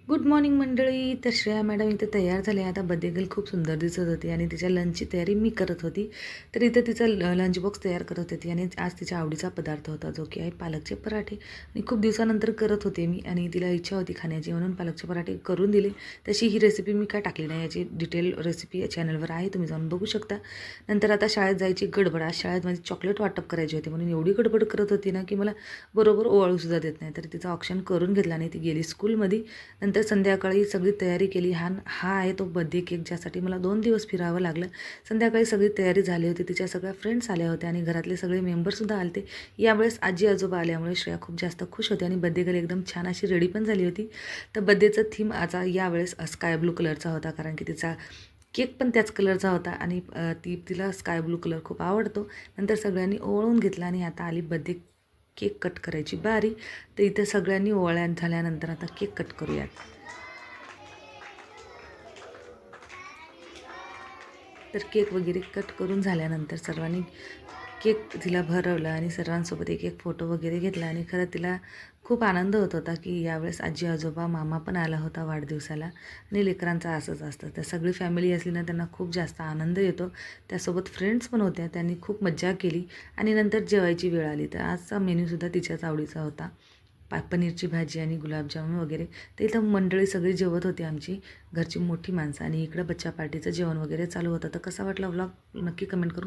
Good morning मंडळी. तर Shreya madam इथे तयार झाले. आता बर्थडे गर्ल खूप सुंदर दिसत होती आणि तिच्या लंचची तयारी मी करत होती. तर इथं तिचा लंच बॉक्स तयार करत होती आणि आज तिच्या आवडीचा पदार्थ होता, जो की आहे पालकचे पराठे. आणि खूप दिवसानंतर करत होते मी आणि तिला इच्छा होती खाण्याची, म्हणून पालकचे पराठे करून दिले. तशी ही रेसिपी मी काय टाकली नाही, याची डिटेल रेसिपी या चॅनलवर आहे, तुम्ही जाऊन बघू शकता. नंतर आता शाळेत जायची गडबड. आज शाळेत माझी चॉकलेट वाटप करायची होती, म्हणून एवढी गडबड करत होती ना की मला बरोबर ओवाळूसुद्धा देत नाही. तर तिचा ऑप्शन करून घेतला आणि ती गेली स्कूलमध्ये. नंतर संध्याकाळी सगळी तयारी केली. हा आहे तो बर्थडे केक, ज्यासाठी मला 2 दिवस फिरावं लागलं. संध्याकाळी सगळी तयारी झाली होती. तिच्या सगळ्या फ्रेंड्स आल्या होत्या आणि घरातले सगळे मेंबरसुद्धा आले होते. यावेळेस आजी आजोबा आल्यामुळे श्रेया खूप जास्त खुश होती आणि बर्थडे गर्ल एकदम छान अशी रेडी पण झाली होती. तर बर्थडेचा थीम आता यावेळेस स्काय ब्लू कलरचा होता, कारण की तिचा केक पण त्याच कलरचा होता आणि तिला स्काय ब्लू कलर खूप आवडतो. नंतर सगळ्यांनी ओवाळून घेतला आणि आता आली बर्थडे केक कट करायची बारी. तर इथे सगळ्यांनी ओवाळ्या झाल्यानंतर आता केक कट करूयात. तर केक वगैरे कट करून झाल्यानंतर सर्वांनी केक तिला भरवला आणि सर्वांसोबत एक एक फोटो वगैरे घेतला. आणि खरं तिला खूप आनंद होत होता की यावेळेस आजी आजोबा मामा पण आला होता वाढदिवसाला. आणि लेकरांचं असंच असतं, तर सगळी फॅमिली असली ना त्यांना खूप जास्त आनंद येतो. त्यासोबत फ्रेंड्स पण होत्या, त्यांनी खूप मज्जा केली. आणि नंतर जेवायची वेळ आली, तर आजचा मेन्यूसुद्धा तिच्याच आवडीचा होता. पनीरची भाजी आणि गुलाबजामुन वगैरे. तर इथं मंडळी सगळी जेवत होती, आमची घरची मोठी माणसं. आणि इकडं बच्चा पार्टीचं जेवण वगैरे चालू होतं. तर कसा वाटला व्लॉग नक्की कमेंट करून